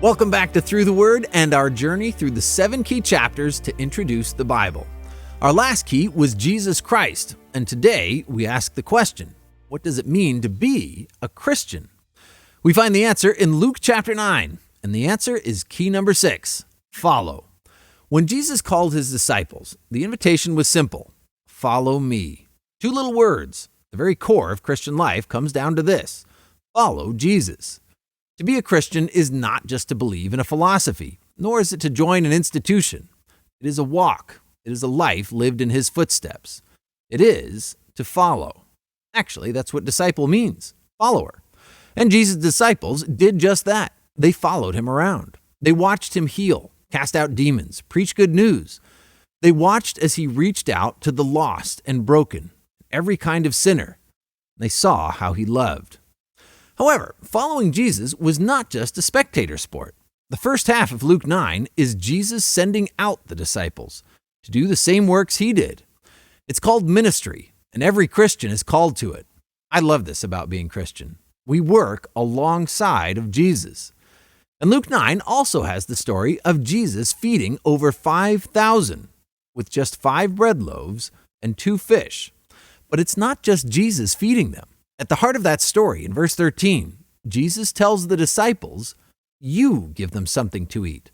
Welcome back to Through the Word and our journey through the 7 key chapters to introduce the Bible. Our last key was Jesus Christ, and today we ask the question, what does it mean to be a Christian? We find the answer in Luke chapter 9, and the answer is key number 6, follow. When Jesus called his disciples, the invitation was simple, follow me. 2 little words. The very core of Christian life comes down to this, follow Jesus. To be a Christian is not just to believe in a philosophy, nor is it to join an institution. It is a walk. It is a life lived in his footsteps. It is to follow. Actually, that's what disciple means, follower. And Jesus' disciples did just that. They followed him around. They watched him heal, cast out demons, preach good news. They watched as he reached out to the lost and broken, every kind of sinner. They saw how he loved. However, following Jesus was not just a spectator sport. The first half of Luke 9 is Jesus sending out the disciples to do the same works he did. It's called ministry, and every Christian is called to it. I love this about being Christian. We work alongside of Jesus. And Luke 9 also has the story of Jesus feeding over 5,000 with just 5 bread loaves and 2 fish. But it's not just Jesus feeding them. At the heart of that story, in verse 13, Jesus tells the disciples, you give them something to eat.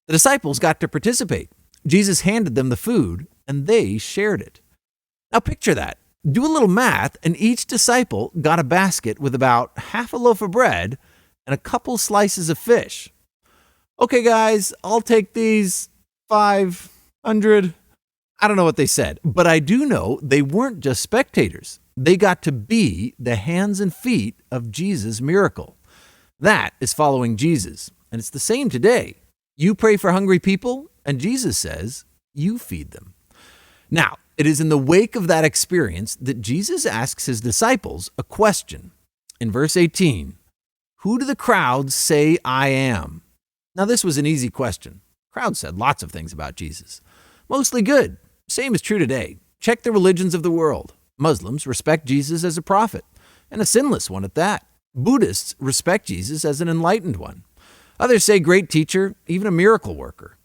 The disciples got to participate. Jesus handed them the food, and they shared it. Now picture that. Do a little math, and each disciple got a basket with about half a loaf of bread and a couple slices of fish. Okay, guys, I'll take these 500. I don't know what they said, but I do know they weren't just spectators. They got to be the hands and feet of Jesus' miracle. That is following Jesus, and it's the same today. You pray for hungry people, and Jesus says, you feed them. Now, it is in the wake of that experience that Jesus asks his disciples a question. In verse 18, who do the crowds say I am? Now, this was an easy question. Crowds said lots of things about Jesus, mostly good. Same is true today. Check the religions of the world. Muslims respect Jesus as a prophet, and a sinless one at that. Buddhists respect Jesus as an enlightened one. Others say great teacher, even a miracle worker.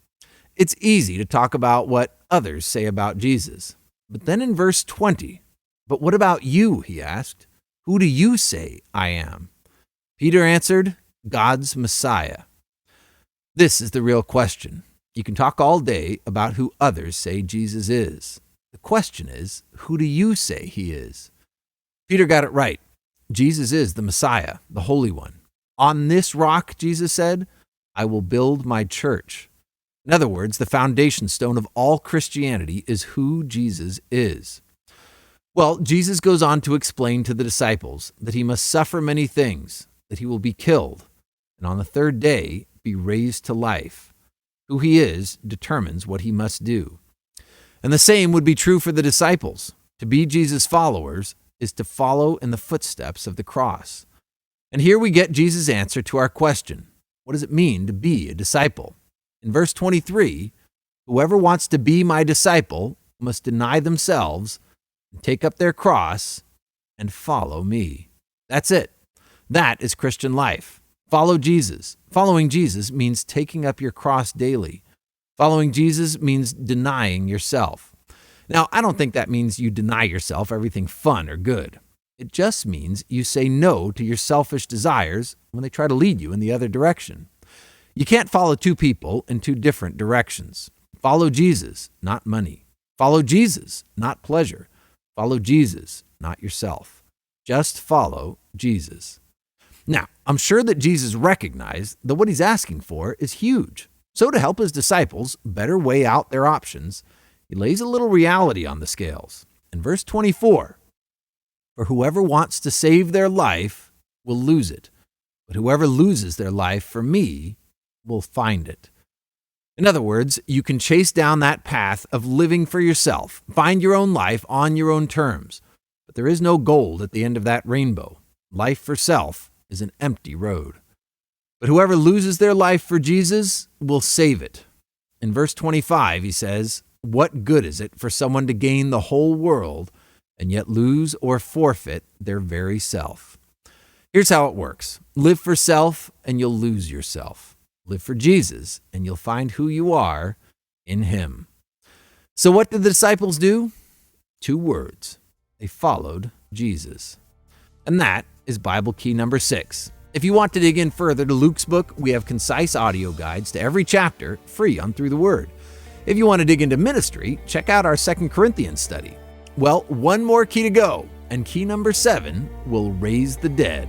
It's easy to talk about what others say about Jesus. But then in verse 20, but what about you, he asked. Who do you say I am? Peter answered, God's Messiah. This is the real question. You can talk all day about who others say Jesus is. The question is, who do you say he is? Peter got it right. Jesus is the Messiah, the Holy One. On this rock, Jesus said, I will build my church. In other words, the foundation stone of all Christianity is who Jesus is. Well, Jesus goes on to explain to the disciples that he must suffer many things, that he will be killed, and on the 3rd day be raised to life. Who he is determines what he must do. And the same would be true for the disciples. To be Jesus' followers is to follow in the footsteps of the cross. And here we get Jesus' answer to our question. What does it mean to be a disciple? In verse 23, whoever wants to be my disciple must deny themselves and take up their cross and follow me. That's it. That is Christian life. Follow Jesus. Following Jesus means taking up your cross daily. Following Jesus means denying yourself. Now, I don't think that means you deny yourself everything fun or good. It just means you say no to your selfish desires when they try to lead you in the other direction. You can't follow 2 people in 2 different directions. Follow Jesus, not money. Follow Jesus, not pleasure. Follow Jesus, not yourself. Just follow Jesus. Now, I'm sure that Jesus recognized that what he's asking for is huge. So to help his disciples better weigh out their options, he lays a little reality on the scales. In verse 24, for whoever wants to save their life will lose it, but whoever loses their life for me will find it. In other words, you can chase down that path of living for yourself, find your own life on your own terms, but there is no gold at the end of that rainbow. Life for self is an empty road. But whoever loses their life for Jesus will save it. In verse 25, he says, what good is it for someone to gain the whole world and yet lose or forfeit their very self? Here's how it works. Live for self and you'll lose yourself. Live for Jesus, and you'll find who you are in Him. So what did the disciples do? 2 words. They followed Jesus. And that is Bible key number 6. If you want to dig in further to Luke's book, we have concise audio guides to every chapter, free on Through the Word. If you want to dig into ministry, check out our 2 Corinthians study. Well, one more key to go, and key number 7 will raise the dead.